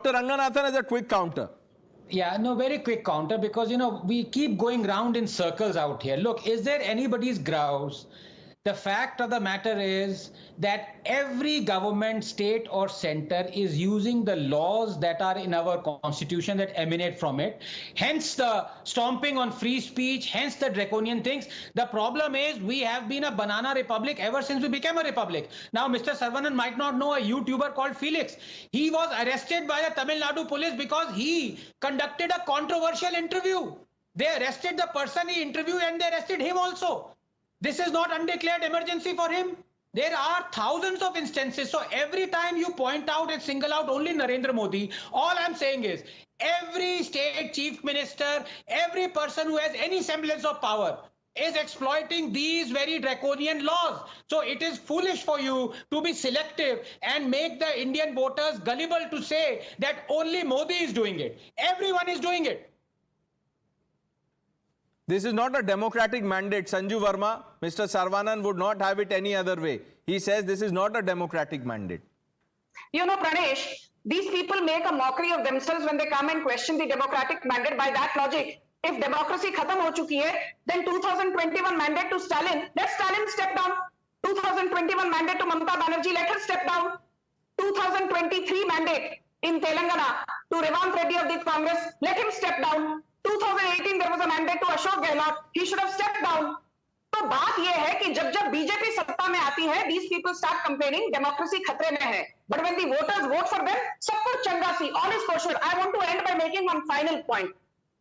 Ranganathan as a quick counter. Yeah, no, very quick counter, because, we keep going round in circles out here. Look, is there anybody's grouse? The fact of the matter is that every government, state or center, is using the laws that are in our constitution that emanate from it. Hence the stomping on free speech, hence the draconian things. The problem is we have been a banana republic ever since we became a republic. Now, Mr. Saravanan might not know a YouTuber called Felix. He was arrested by the Tamil Nadu police because he conducted a controversial interview. They arrested the person he interviewed and they arrested him also. This is not undeclared emergency for him. There are thousands of instances. So every time you point out and single out only Narendra Modi, all I'm saying is every state chief minister, every person who has any semblance of power is exploiting these very draconian laws. So it is foolish for you to be selective and make the Indian voters gullible to say that only Modi is doing it. Everyone is doing it. This is not a democratic mandate, Sanju Verma. Mr. Saravanan would not have it any other way. He says this is not a democratic mandate. Pranesh, these people make a mockery of themselves when they come and question the democratic mandate. By that logic, if democracy khatam ho chuki hai, then 2021 mandate to Stalin, let Stalin step down. 2021 mandate to Mamata Banerjee, let her step down. 2023 mandate in Telangana to Revanth Reddy of the Congress, let him step down. 2018 there was a mandate to Ashok Gehlot, he should have stepped down. तो बात ये है कि जब जब BJP सत्ता में आती है, these people start complaining democracy खतरे में है. But when the voters vote for them, सब कुछ चंगा सी, all is kosher. I want to end by making one final point.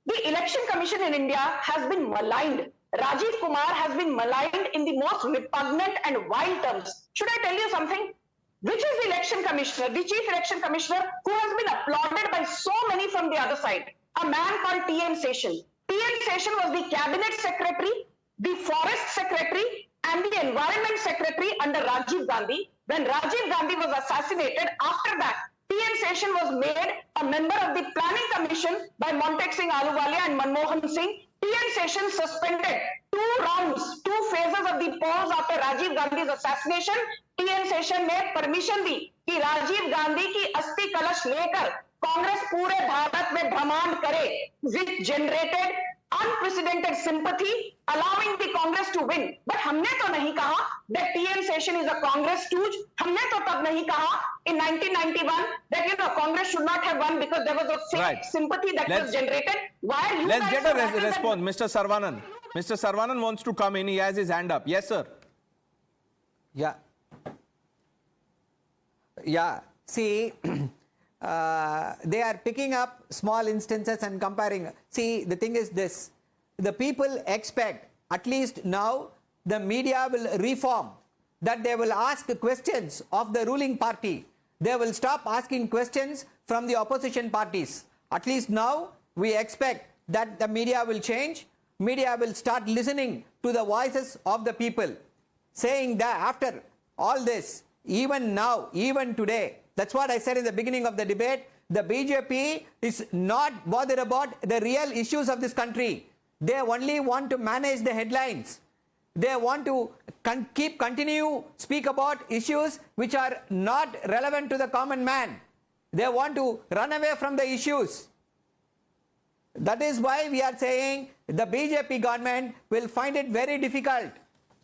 The Election Commission in India has been maligned. Rajiv Kumar has been maligned in the most repugnant and vile terms. Should I tell you something? Which is the election commissioner, the chief election commissioner, who has been applauded by so many from the other side? A man called T.N. Seshan. T.N. Seshan was the cabinet secretary, the forest secretary, and the environment secretary under Rajiv Gandhi. When Rajiv Gandhi was assassinated, after that, T.N. Seshan was made a member of the planning commission by Montek Singh Ahluwalia and Manmohan Singh. T.N. Seshan suspended 2 rounds, 2 phases of the polls after Rajiv Gandhi's assassination. T.N. Seshan ने permission दी कि राजीव गांधी की अस्थि कलश लेकर कांग्रेस पूरे भारत में भ्रमण करे, which generated unprecedented sympathy, allowing the Congress to win. But हमने तो नहीं कहा that T.N. Seshan is a Congress stooge. हमने तो तब नहीं कहा in 1991 that Congress should not have won because there was a fake sympathy that was generated. Why are you? Let's get a response, Mr. Saravanan. Mr. Saravanan wants to come in. He has his hand up. Yes, sir. Yeah. See. They are picking up small instances and comparing. See, the thing is this. The people expect, at least now, the media will reform. That they will ask questions of the ruling party. They will stop asking questions from the opposition parties. At least now, we expect that the media will change. Media will start listening to the voices of the people. Saying that after all this, even now, even today, that's what I said in the beginning of the debate. The BJP is not bothered about the real issues of this country. They only want to manage the headlines. They want to speak about issues which are not relevant to the common man. They want to run away from the issues. That is why we are saying the BJP government will find it very difficult.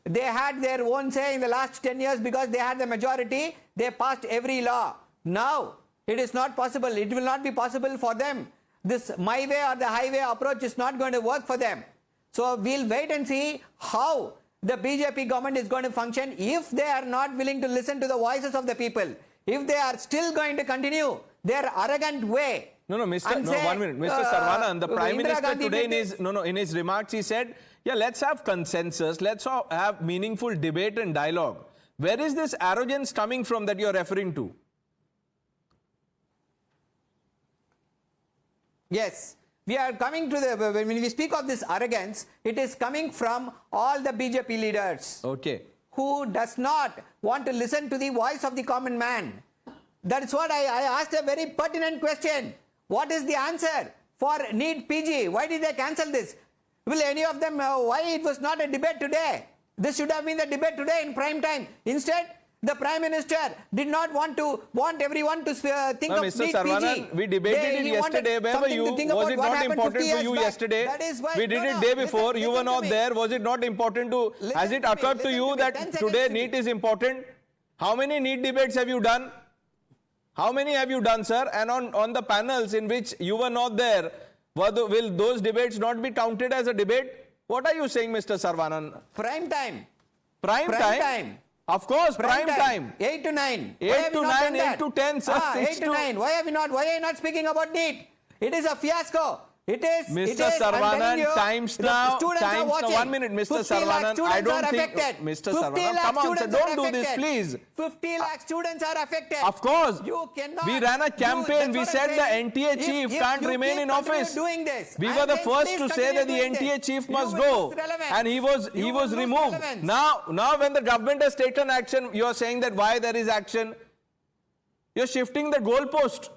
They had their own say in the last 10 years because they had the majority. They passed every law. Now, it is not possible. It will not be possible for them. This my way or the highway approach is not going to work for them. So, we'll wait and see how the BJP government is going to function if they are not willing to listen to the voices of the people. If they are still going to continue their arrogant way. No, 1 minute. Mr. Saravanan, the Prime Minister today in his remarks, he said, yeah, let's have consensus. Let's have meaningful debate and dialogue. Where is this arrogance coming from that you're referring to? Yes, we are coming to the, when we speak of this arrogance, it is coming from all the BJP leaders. Okay. Who does not want to listen to the voice of the common man. That's what I asked a very pertinent question. What is the answer for NEET PG? Why did they cancel this? Will any of them, why it was not a debate today? This should have been the debate today in prime time. Instead, The Prime Minister did not want everyone to think No, of Mr. NEET Saravanan, PG. we debated it He wanted yesterday. Where were something you? to think Was about it what not happened important 50 for years you back. yesterday? That is why We did no, it no, day listen- before. You were listen to not me. there. Was it not important to? Listen Has it to me, occurred to listen you to me. that 10 seconds today to me. NEET is important? How many NEET debates have you done? How many have you done, sir? And on the panels in which you were not there, will those debates not be counted as a debate? What are you saying, Mr. Saravanan? Prime time. Prime time? Of course, prime time. 8 to 9. 8 Why have to you not 9, done that? 8 to 10, sir. 8 6 to to 9. Why are you not speaking about NEET? It is a fiasco. It is. Mr. It is, I'm telling Saravanan, you, times the now. students are Times now. watching. 1 minute, Mr. 50 lakh Saravanan. I students don't are think. affected. Mr. 50 Saravanan, lakh come on, sir. students are Don't do this, affected. please. 50 lakh students are affected. Of course. You cannot. We ran a campaign. We that's said what I'm the saying. NTA chief If can't you remain keep in continue office. doing this, We I'm were the saying first please to say continue that the doing NTA this. chief You must will go, lose relevance. and he was You will lose removed. relevance. Now when the government has taken action, you are saying that why there is action? You're shifting the goalpost.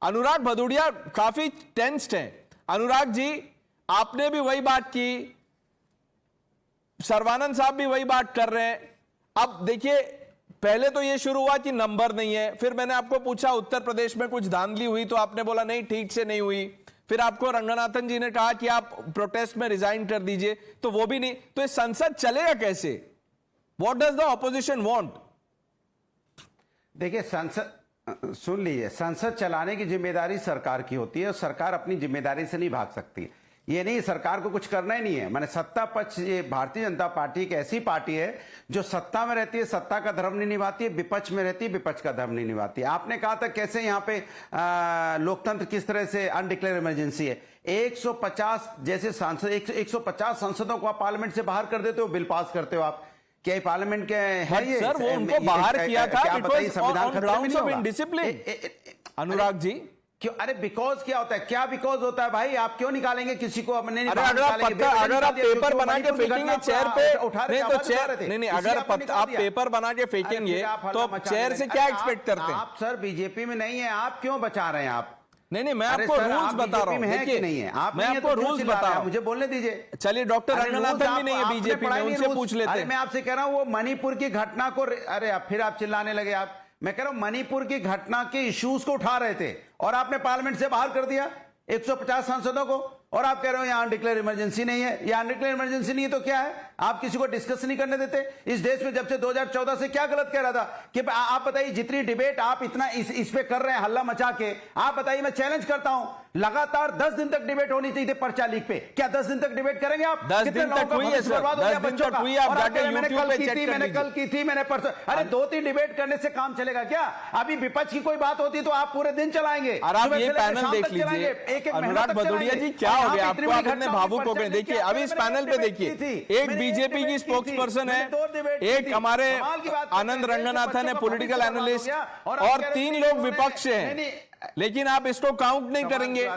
अनुराग भदौड़िया काफी tensed हैं. अनुराग जी, आपने भी वही बात की, सर्वानंद साहब भी वही बात कर रहे हैं. अब देखिए, पहले तो ये शुरू हुआ कि नंबर नहीं है, फिर मैंने आपको पूछा उत्तर प्रदेश में कुछ धांधली हुई तो आपने बोला नहीं ठीक से नहीं हुई, फिर आपको रंगनाथन जी ने कहा कि आप प्रोटेस्ट में रिजाइन कर दीजिए, तो वो भी नहीं. तो ये संसद चलेगा कैसे? What does the opposition want? देखिए, संसद सुन लीजिए, संसद चलाने की जिम्मेदारी सरकार की होती है और सरकार अपनी जिम्मेदारी से नहीं भाग सकती. ये नहीं, सरकार को कुछ करना ही नहीं है. मैंने सत्ता पक्ष, ये भारतीय जनता पार्टी एक ऐसी पार्टी है जो सत्ता में रहती है, सत्ता का धर्म नहीं निभाती है, विपक्ष में रहती है, विपक्ष का धर्म नहीं निभाती है. आपने कहा था कैसे यहाँ पे लोकतंत्र किस तरह से अनडिक्लेयर इमरजेंसी है. 150 जैसे सांसद, 150 सांसदों को आप पार्लियामेंट से बाहर कर देते हो, बिल पास करते हो आप. क्या ये पार्लियामेंट के है? ये सर, वो उनको बाहर किया था because on grounds of indiscipline. Anurag ji, क्यों? अरे बिकॉज क्या होता है? क्या बिकॉज होता है भाई? आप क्यों निकालेंगे किसी को? अपने अरे अगर आप पेपर बना के फेंकेंगे चेयर पे, नहीं तो चेयर नहीं, अगर आप पेपर बना के फेंकेंगे तो चेयर से क्या एक्सपेक्ट करते हैं? आप सर बीजेपी में नहीं है, आप क्यों बचा रहे हैं? आप नहीं, मैं आपको रूल्स बता रहा हूँ. देखिए, नहीं है, आप मैं आपको रूल्स बता रहा हूँ, मुझे बोलने दीजिए. चलिए, डॉक्टर रंगनाथन भी नहीं है बीजेपी में, उनसे पूछ लेते हैं. मैं आपसे कह रहा हूँ वो मणिपुर की घटना को, अरे फिर आप चिल्लाने लगे. आप, मैं कह रहा हूं मणिपुर की घटना के इश्यूज को उठा रहे थे और आपने पार्लियामेंट से बाहर कर दिया 150 सांसदों को, और आप कह रहे हो यहां अनडिक्लेयर इमरजेंसी नहीं है. यहां अनडिक्लेयर इमरजेंसी नहीं है तो क्या है? आप किसी को डिस्कस नहीं करने देते. इस देश में जब से 2014 से क्या गलत कह रहा था कि आप बताइए, जितनी डिबेट आप इतना इस पे कर रहे हैं हल्ला मचा के, आप बताइए, मैं चैलेंज करता हूं, लगातार 10 दिन तक डिबेट होनी चाहिए पर्चा लीक पे. क्या 10 दिन तक डिबेट करेंगे आप? 10 दिन तक हुई है सर, 10 दिन तक हुई है. आप जाके यूट्यूब पे चेक कर लीजिए. मैंने कल की थी, मैंने परसों. अरे 2-3 डिबेट करने से काम चलेगा क्या? अभी विपक्ष की कोई बात होती तो आप पूरे दिन चलाएंगे. और आप ये पैनल देख लीजिए. अनुराग भदौड़िया जी, क्या हो गया आपको? आप इतने भावुक हो गए. देखिए, अभी इस पैनल पे देखिए, एक बीजेपी की स्पोक्स पर्सन है, एक हमारे आनंद रंगनाथन है, पॉलिटिकल एनालिस्ट, और 3 लोग विपक्ष हैं, लेकिन आप इसको काउंट नहीं करेंगे.